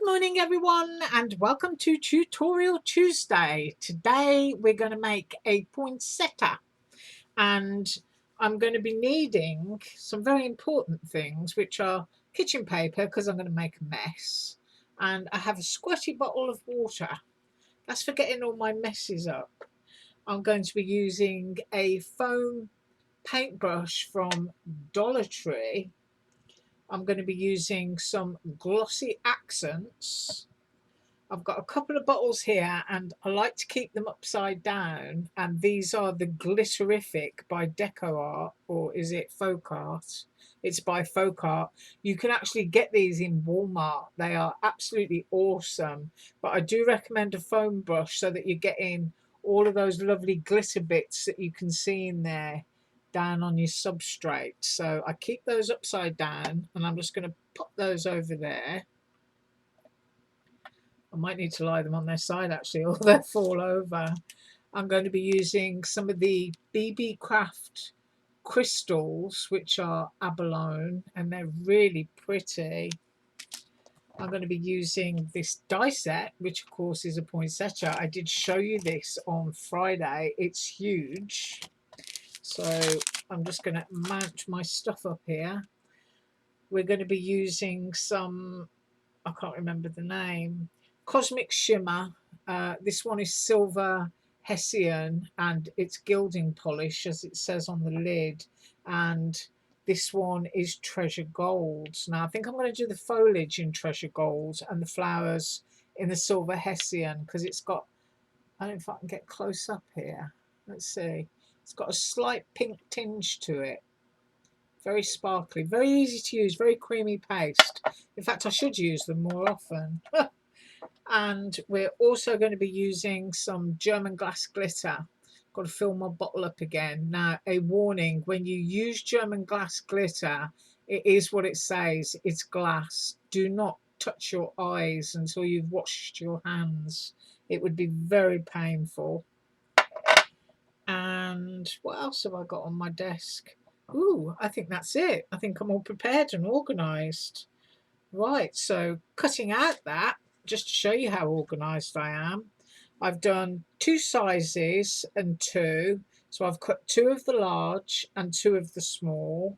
morning everyone and welcome to Tutorial Tuesday. Today we're going to make a poinsettia and I'm going to be needing some very important things, which are kitchen paper because I'm going to make a mess, and I have a squirty bottle of water. That's for getting all my messes up. I'm going to be using a foam paintbrush from Dollar Tree. I'm going to be using some glossy accents. I've got a couple of bottles here and I like to keep them upside down, and these are the Glitterific by Deco Art, or is it Folk Art? It's by Folk Art. You can actually get these in Walmart. They are absolutely awesome, but I do recommend a foam brush so that you're getting all of those lovely glitter bits that you can see in there down on your substrate. So I keep those upside down and I'm just going to pop those over there. I might need to lie them on their side actually, or they'll fall over. I'm going to be using some of the BB Craft crystals, which are abalone, and they're really pretty. I'm going to be using this die set, which of course is a poinsettia. I did show you this on Friday. It's huge. So I'm just going to mount my stuff up here. We're going to be using some, I can't remember the name, Cosmic Shimmer. This one is Silver Hessian and it's gilding polish, as it says on the lid. And this one is Treasure Gold. Now I think I'm going to do the foliage in Treasure Gold and the flowers in the Silver Hessian, because it's got, I don't know if I can get close up here. Let's see. It's got a slight pink tinge to it. Very sparkly, very easy to use, very creamy paste. In fact, I should use them more often. And we're also going to be using some German glass glitter. Got to fill my bottle up again. Now, a warning, when you use German glass glitter, it is what it says. It's glass. Do not touch your eyes until you've washed your hands. It would be very painful. And what else have I got on my desk? Ooh, I think that's it. I think I'm all prepared and organised. Right, so cutting out that, just to show you how organised I am, I've done 2 sizes and 2. So I've cut 2 of the large and 2 of the small.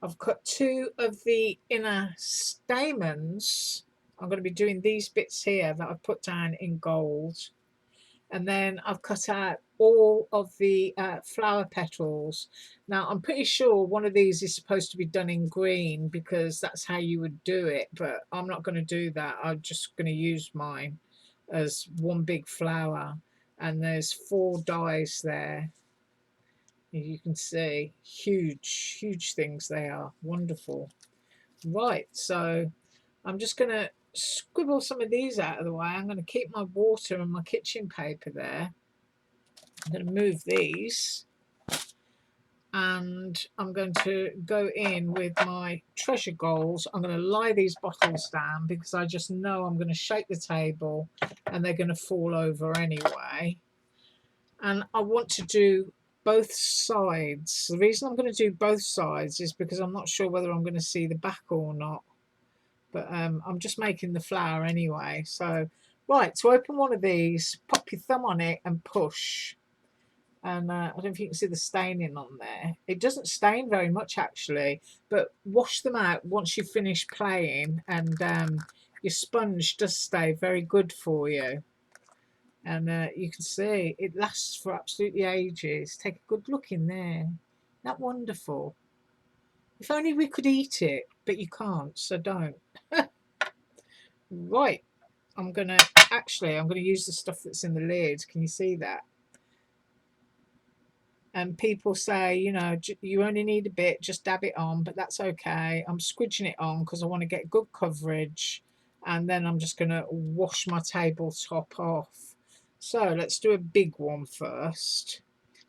I've cut 2 of the inner stamens. I'm going to be doing these bits here that I've put down in gold. And then I've cut out all of the flower petals. Now I'm pretty sure one of these is supposed to be done in green because that's how you would do it, but I'm not going to do that. I'm just going to use mine as one big flower, and there's 4 dies there. You can see huge things they are. Wonderful. Right, so I'm just going to scribble some of these out of the way. I'm going to keep my water and my kitchen paper there. I'm going to move these, and I'm going to go in with my treasure goals. I'm going to lie these bottles down because I just know I'm going to shake the table and they're going to fall over anyway. And I want to do both sides. The reason I'm going to do both sides is because I'm not sure whether I'm going to see the back or not. But I'm just making the flower anyway. So, right, to open one of these, pop your thumb on it and push. And I don't know if you can see the staining on there. It doesn't stain very much actually, but wash them out once you finish playing, and your sponge does stay very good for you. And you can see it lasts for absolutely ages. Take a good look in there. Isn't that wonderful? If only we could eat it, but you can't, so don't. Right, I'm gonna use the stuff that's in the lid. Can you see that? And people say, you know, you only need a bit, just dab it on, but that's okay. I'm squidging it on because I want to get good coverage, and then I'm just going to wash my tabletop off. So let's do a big one first.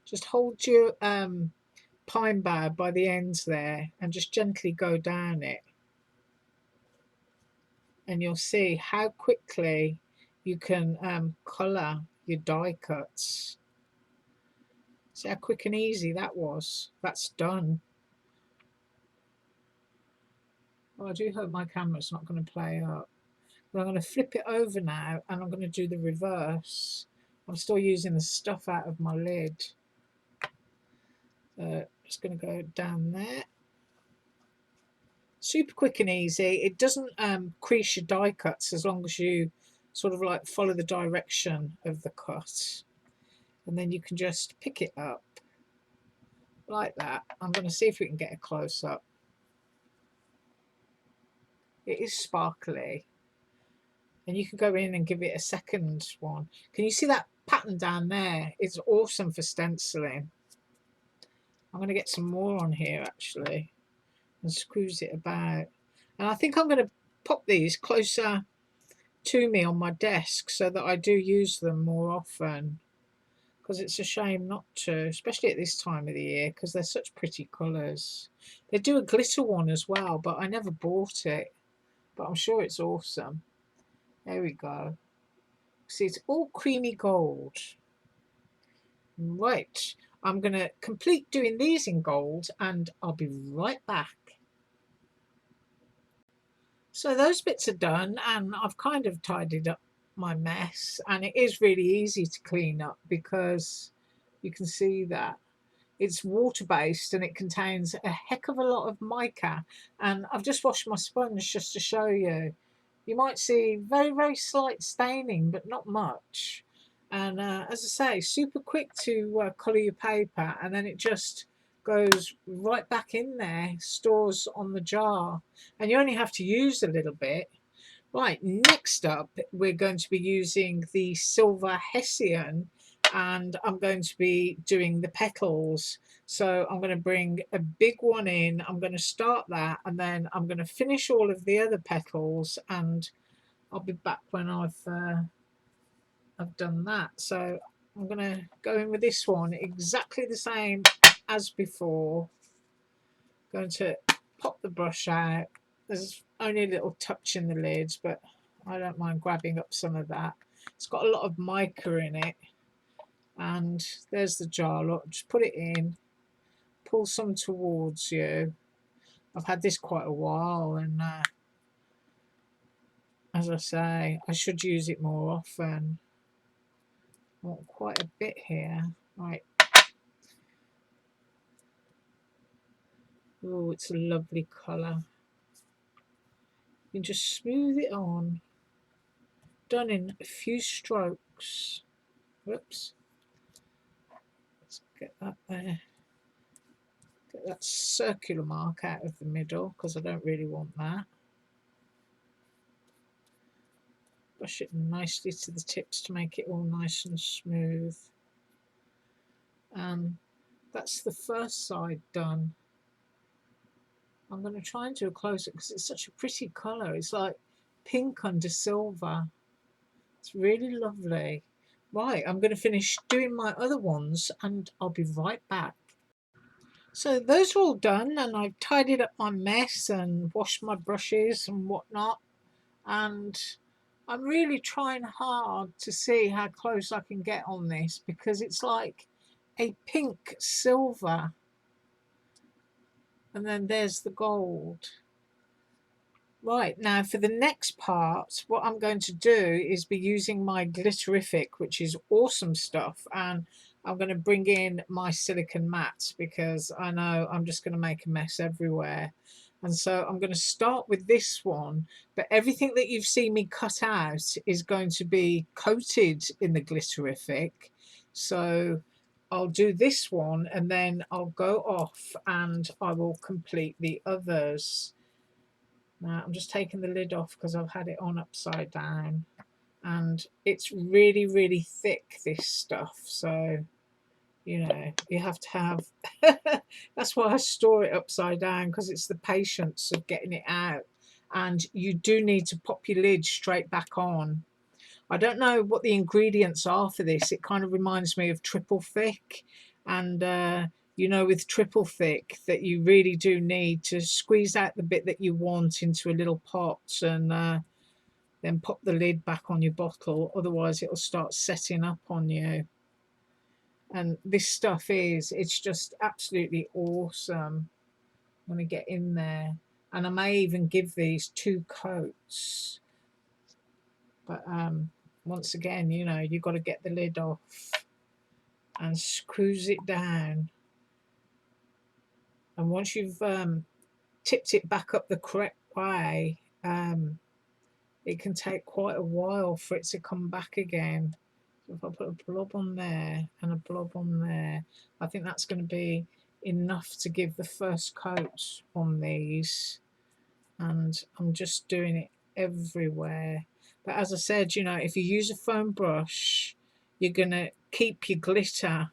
Just hold your pine bough by the ends there and just gently go down it, and you'll see how quickly you can colour your die cuts. See how quick and easy that was. That's done. Oh, I do hope my camera's not going to play up. But I'm going to flip it over now and I'm going to do the reverse. I'm still using the stuff out of my lid. Just going to go down there. Super quick and easy. It doesn't crease your die cuts as long as you sort of like follow the direction of the cut. And then you can just pick it up like that. I'm going to see if we can get a close up. It is sparkly. And you can go in and give it a second one. Can you see that pattern down there? It's awesome for stenciling. I'm going to get some more on here actually and squeeze it about. And I think I'm going to pop these closer to me on my desk so that I do use them more often, because it's a shame not to, especially at this time of the year, because they're such pretty colours. They do a glitter one as well, but I never bought it, but I'm sure it's awesome. There we go. See, it's all creamy gold. Right, I'm going to complete doing these in gold and I'll be right back. So those bits are done and I've kind of tidied up my mess, and it is really easy to clean up because you can see that it's water-based and it contains a heck of a lot of mica. And I've just washed my sponge just to show you. You might see very, very slight staining, but not much. And as I say, super quick to colour your paper, and then it just goes right back in there, stores on the jar, and you only have to use a little bit. Right, next up we're going to be using the Silver Hessian, and I'm going to be doing the petals. So I'm going to bring a big one in, I'm going to start that, and then I'm going to finish all of the other petals, and I'll be back when I've done that. So I'm going to go in with this one exactly the same as before. Going to pop the brush out. There's only a little touch in the lids, but I don't mind grabbing up some of that. It's got a lot of mica in it. And there's the jar. Look, just put it in, pull some towards you. I've had this quite a while, and as I say, I should use it more often. I want quite a bit here. Right. Oh, it's a lovely colour. You can just smooth it on. Done in a few strokes. Whoops. Let's get that there. Get that circular mark out of the middle because I don't really want that. Brush it nicely to the tips to make it all nice and smooth. And that's the first side done. I'm going to try and do a close-up because it's such a pretty colour. It's like pink under silver. It's really lovely. Right, I'm going to finish doing my other ones and I'll be right back. So those are all done, and I've tidied up my mess and washed my brushes and whatnot, and I'm really trying hard to see how close I can get on this because it's like a pink silver, and then there's the gold. Right, now for the next part, what I'm going to do is be using my Glitterific, which is awesome stuff, and I'm going to bring in my silicone matte because I know I'm just going to make a mess everywhere. And so I'm going to start with this one, but everything that you've seen me cut out is going to be coated in the Glitterific. So I'll do this one and then I'll go off and I will complete the others. Now I'm just taking the lid off because I've had it on upside down, and it's really, really thick, this stuff, so you know you have to have that's why I store it upside down, because it's the patience of getting it out, and you do need to pop your lid straight back on. I don't know what the ingredients are for this. It kind of reminds me of triple thick, and you know, with triple thick that you really do need to squeeze out the bit that you want into a little pot, and then pop the lid back on your bottle, otherwise it'll start setting up on you. And this stuff it's just absolutely awesome. I'm going to get in there, and I may even give these 2 coats. But once again, you know, you've got to get the lid off and screws it down. And once you've tipped it back up the correct way, it can take quite a while for it to come back again. So if I put a blob on there and a blob on there, I think that's going to be enough to give the first coat on these. And I'm just doing it everywhere. But as I said, you know, if you use a foam brush, you're going to keep your glitter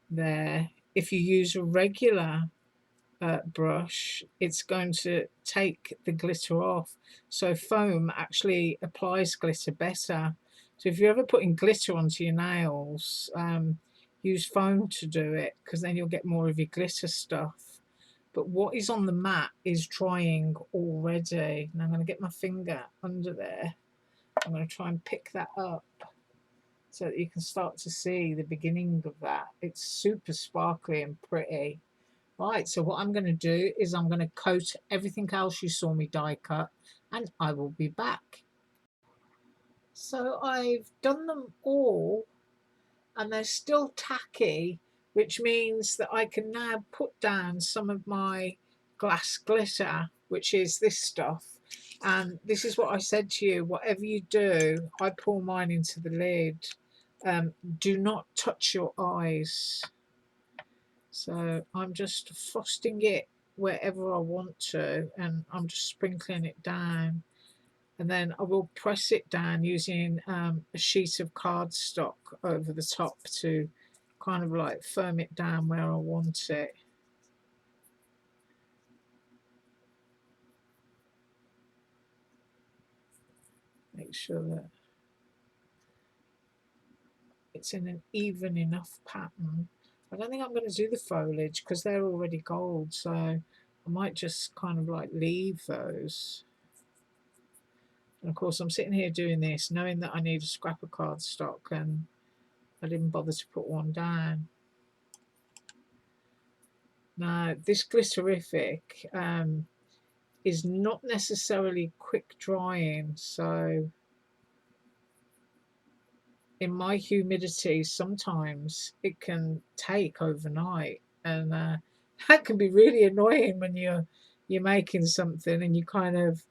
there. If you use a regular brush, it's going to take the glitter off. So foam actually applies glitter better. So if you're ever putting glitter onto your nails, use foam to do it, because then you'll get more of your glitter stuff. But what is on the mat is drying already. Now I'm going to get my finger under there. I'm going to try and pick that up so that you can start to see the beginning of that. It's super sparkly and pretty. Right, so what I'm going to do is I'm going to coat everything else you saw me die cut, and I will be back. So I've done them all and they're still tacky, which means that I can now put down some of my glass glitter, which is this stuff. And this is what I said to you, whatever you do, I pour mine into the lid. Do not touch your eyes. So I'm just frosting it wherever I want to, and I'm just sprinkling it down. And then I will press it down using a sheet of cardstock over the top to kind of like firm it down where I want it. Make sure that it's in an even enough pattern. I don't think I'm going to do the foliage because they're already gold, so I might just kind of like leave those. And of course I'm sitting here doing this knowing that I need a scrap of cardstock, and I didn't bother to put one down. Now this Glitterific is not necessarily quick drying, so in my humidity sometimes it can take overnight, and that can be really annoying when you're making something and you kind of,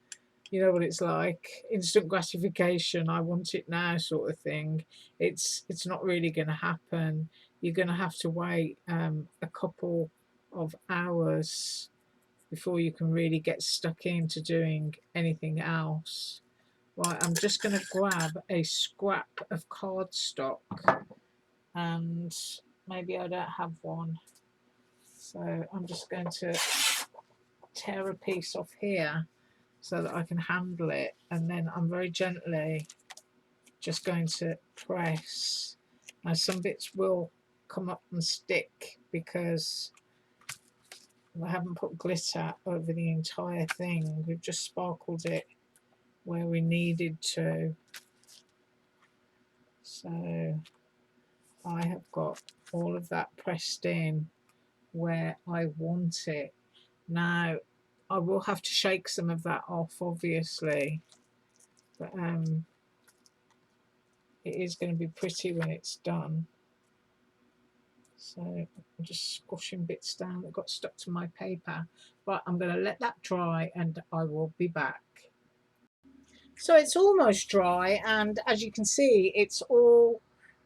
you know what it's like, instant gratification, I want it now sort of thing. It's not really going to happen. You're going to have to wait a couple of hours before you can really get stuck into doing anything else. Right, I'm just going to grab a scrap of cardstock, and maybe I don't have one, so I'm just going to tear a piece off here so that I can handle it, and then I'm very gently just going to press. Now some bits will come up and stick because I haven't put glitter over the entire thing. We've just sparkled it where we needed to. So I have got all of that pressed in where I want it. Now I will have to shake some of that off obviously, but it is going to be pretty when it's done. So I'm just squashing bits down that got stuck to my paper. But I'm going to let that dry and I will be back. So it's almost dry, and as you can see, it's all,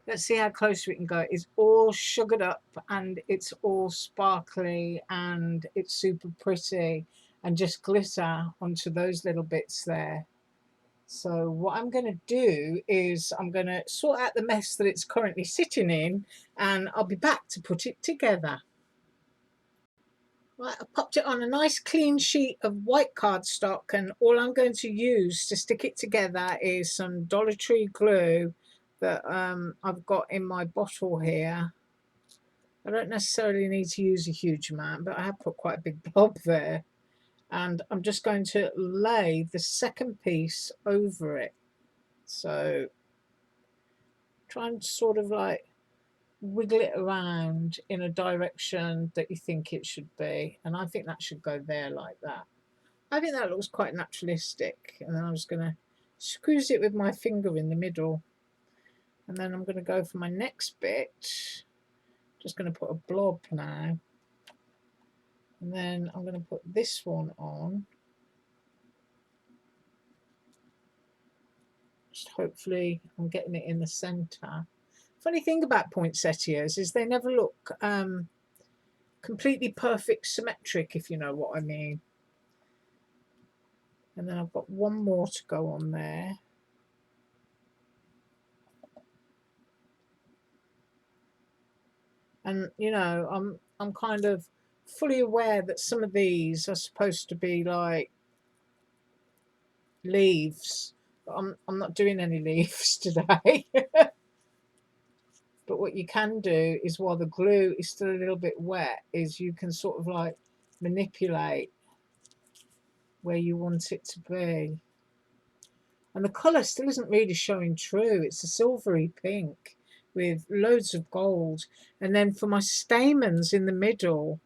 let's see how close we can go, it's all sugared up and it's all sparkly and it's super pretty and just glitter onto those little bits there. So what I'm going to do is I'm going to sort out the mess that it's currently sitting in, and I'll be back to put it together. Right, I popped it on a nice clean sheet of white cardstock, and all I'm going to use to stick it together is some Dollar Tree glue that I've got in my bottle here. I don't necessarily need to use a huge amount, but I have put quite a big blob there. And I'm just going to lay the second piece over it. So try and sort of like wiggle it around in a direction that you think it should be, and I think that should go there like that. I think that looks quite naturalistic, and then I'm just going to squeeze it with my finger in the middle. And then I'm going to go for my next bit. Just going to put a blob now. And then I'm going to put this one on. Just hopefully I'm getting it in the center. Funny thing about poinsettias is they never look completely perfect symmetric, if you know what I mean. And then I've got one more to go on there. And you know, I'm kind of fully aware that some of these are supposed to be like leaves, but I'm not doing any leaves today. But what you can do is, while the glue is still a little bit wet, is you can sort of like manipulate where you want it to be. And the colour still isn't really showing true. It's a silvery pink with loads of gold. And then for my stamens in the middle,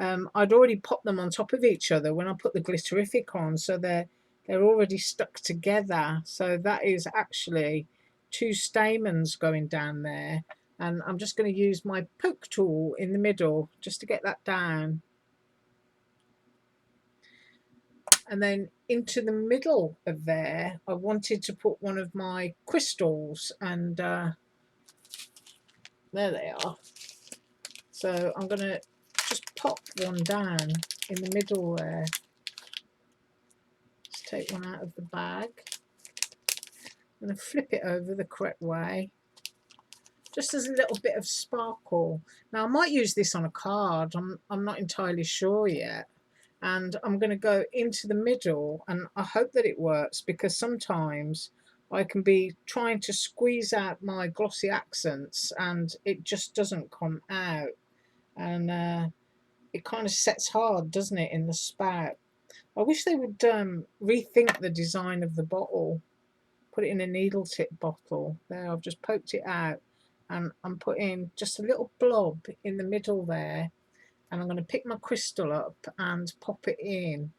I'd already popped them on top of each other when I put the Glitterific on, so they're already stuck together. So that is actually 2 stamens going down there. And I'm just going to use my poke tool in the middle just to get that down. And then into the middle of there, I wanted to put one of my crystals, and there they are. So I'm going to just pop one down in the middle there. Let's take one out of the bag. I'm going to flip it over the correct way, just as a little bit of sparkle. Now I might use this on a card. I'm not entirely sure yet. And I'm going to go into the middle, and I hope that it works, because sometimes I can be trying to squeeze out my glossy accents and it just doesn't come out, and it kind of sets hard, doesn't it, in the spout. I wish they would rethink the design of the bottle, put it in a needle tip bottle. There, I've just poked it out, and I'm putting just a little blob in the middle there. And I'm going to pick my crystal up and pop it in.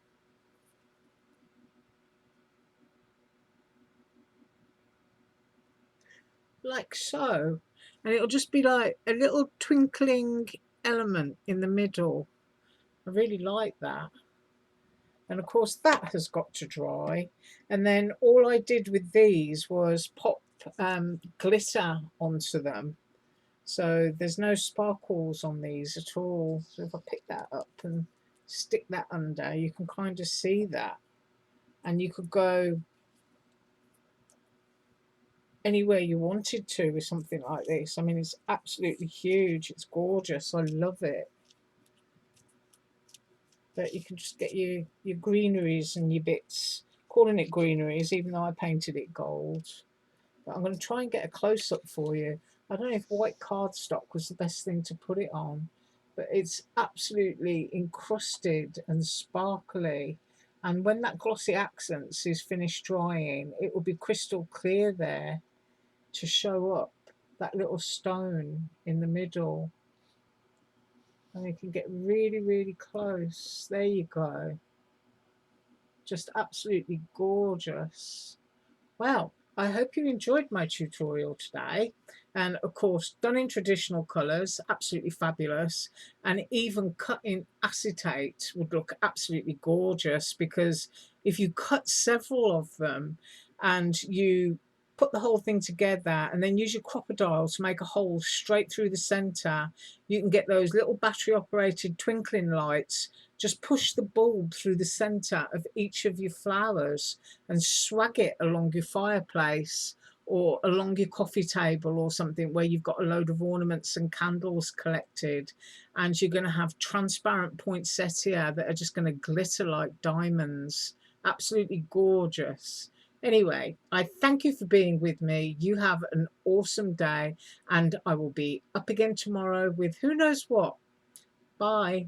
Like so. And it'll just be like a little twinkling element in the middle. I really like that. And of course that has got to dry. And then all I did with these was pop glitter onto them. So there's no sparkles on these at all. So if I pick that up and stick that under, you can kind of see that. And you could go anywhere you wanted to with something like this. I mean, it's absolutely huge. It's gorgeous. I love it. But you can just get your greeneries and your bits. Calling it greeneries, even though I painted it gold. But I'm going to try and get a close-up for you. I don't know if white cardstock was the best thing to put it on, but it's absolutely encrusted and sparkly. And when that glossy accents is finished drying, it will be crystal clear there to show up that little stone in the middle. And you can get really, really close. There you go. Just absolutely gorgeous. Well, I hope you enjoyed my tutorial today. And of course, done in traditional colours, absolutely fabulous. And even cut in acetate would look absolutely gorgeous, because if you cut several of them and you put the whole thing together and then use your crocodile to make a hole straight through the centre, you can get those little battery operated twinkling lights. Just push the bulb through the centre of each of your flowers and swag it along your fireplace or along your coffee table or something where you've got a load of ornaments and candles collected, and you're going to have transparent poinsettia that are just going to glitter like diamonds. Absolutely gorgeous. Anyway, I thank you for being with me. You have an awesome day, and I will be up again tomorrow with who knows what. Bye.